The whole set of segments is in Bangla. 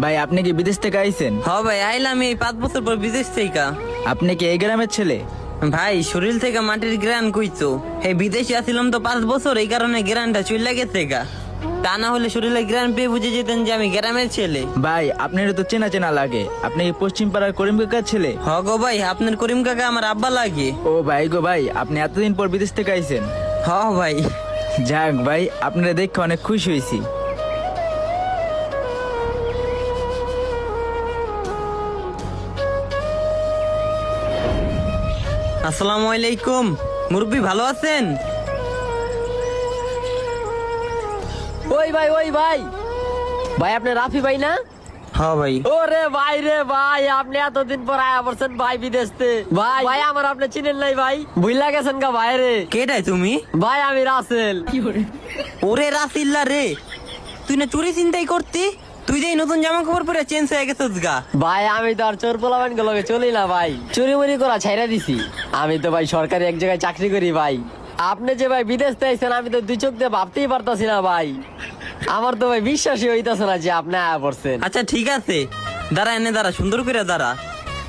ভাই আপনি কি বিদেশ থেকে আইছেন? হ্যাঁ ভাই, আইলাম এই 5 বছর পর বিদেশ থেকে। আপনি কি এই গ্রামের ছেলে? ভাই শরীর থেকে মাটির গ্রান কইতো। এই বিদেশে আসিলাম তো 5 বছর, এই কারণে গ্রানটা চলে গেছে গা। তা না হলে শরীরে গ্রান পেয়ে বুঝে যেতেন যে আমি গ্রামের ছেলে। ভাই আপনার তো চেনা চেনা লাগে, আপনি কি পশ্চিম পাড়ার করিম কাকার ছেলে? হ গো ভাই, আপনার করিম কাকা আমার আব্বা লাগে। ও ভাই গো ভাই, আপনি এতদিন পর বিদেশ থেকে আইছেন। হ ভাই। যাক ভাই, আপনারা দেখে অনেক খুশি হয়েছি। আসসালামু আলাইকুম। মুরব্বি ভালো আছেন? ওই ভাই ভাই আপনি রাফি ভাই না? হ্যাঁ ভাই। ওরে ভাই রে ভাই, আপনি এতদিন পর আয়া পড়ছেন ভাই বিদেশ তে। ভাই আমার আপনি চিনেন নাই ভাই, ভুইলা গেছেন গা ভাই রে। কেটাই তুমি? ভাই আমি রাসেল। ওরে রাসিল্লা রে, তুই না চুরি চিন্তাই করতি? তুই যে এই নতুন জামা কাপড় পরে চেঞ্জ হয়ে গেছিস গা। ভাই আমি তো আর চোর পোলাবান গুলোকে চলি না ভাই, চুরি মুরি করা ছাইরা দিছি। আমি তো ভাই সরকারি এক জায়গায় চাকরি করি ভাই। আপনি যে ভাই বিদেশ থেকে আইছেন, আমি তো দুই চোখ দিয়ে ভাবতেই পারতাছি না ভাই। আমার তো ভাই বিশ্বাসই হইতাছে না যে আপনি আয়া পড়ছেন। আচ্ছা ঠিক আছে, দাঁড়া এনে দাঁড়া, সুন্দর করে দাঁড়া।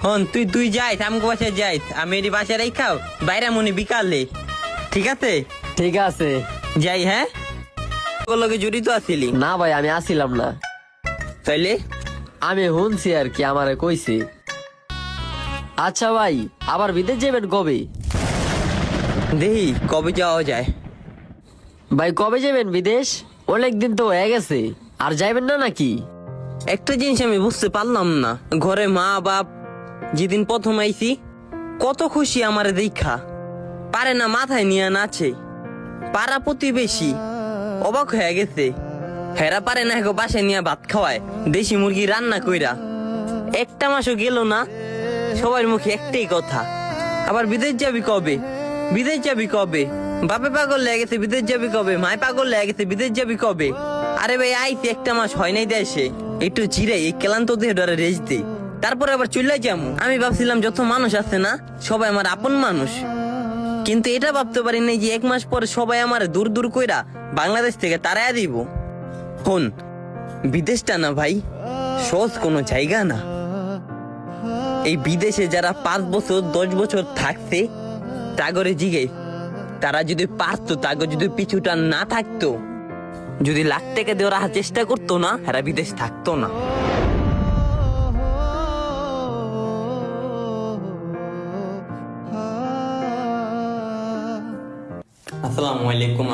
হন তুই যাইস, আমাকে বাসায় যাইস, আমি এটি বাসায় রেখাও বাইরে মনে বিকালে। ঠিক আছে? ঠিক আছে যাই। হ্যাঁ, ওর লগে জড়িত আছিলি? না ভাই আমি আসিলাম না, তাইলে আমি শুনছি আর কি, আমারে কইছি। আচ্ছা ভাই, আবার বিদেশ যাবেন কবে? দেখি কবে যাওয়া যায়। ভাই কবে যাবেন বিদেশ? অনেক দিন তো হয়ে গেছে, আর যাইবেন না নাকি? একটা জিনিস আমি বুঝতে পারলাম না, ঘরে মা বাপ যেদিন প্রথম আইছি কত খুশি আমারে দেখা, পারে না মাথায় নিয়ে নাচে। পাড়া প্রতিবেশী অবাক হয়ে গেছে, হেরা পারে না এখন বাসায় নিয়ে ভাত খাওয়ায়, দেশি মুরগি রান্না কইরা। একটা মাসও গেল না, সবার মুখে একটাই কথা, আবার বিদেশ যাবি কবে, বিদেশ যাবি কবে। বাপে পাগল লেগে গেছে, বিদেশ যাবি কবে। মায় পাগল লেগে গেছে, বিদেশ যাবি কবে। আরে ভাই আইতে একটা মাস হয় নাই দেশে, একটু চিরে এই ক্লান্ত দেহ ডরে রেস্ট দেই, তারপরে আবার চলে যাবো। আমি ভাবছিলাম যত মানুষ আছে না সবাই আমার আপন মানুষ, কিন্তু এটা ভাবতে পারি নাই যে 1 মাস পরে সবাই আমার দূর দূর কইরা বাংলাদেশ থেকে তাড়াইয়া দিব। হন, বিদেশটা না ভাই সহজ কোনো জায়গা না। এই বিদেশে যারা 5 বছর 10 বছর থাকছে তাগরে জিগে, তারা যদি পারতো, তাগর যদি পিছুটা না থাকতো, যদি লাখ টাকা দিয়ে রাখার চেষ্টা করতো না, এরা বিদেশ থাকতো না। আসসালামু আলাইকুম।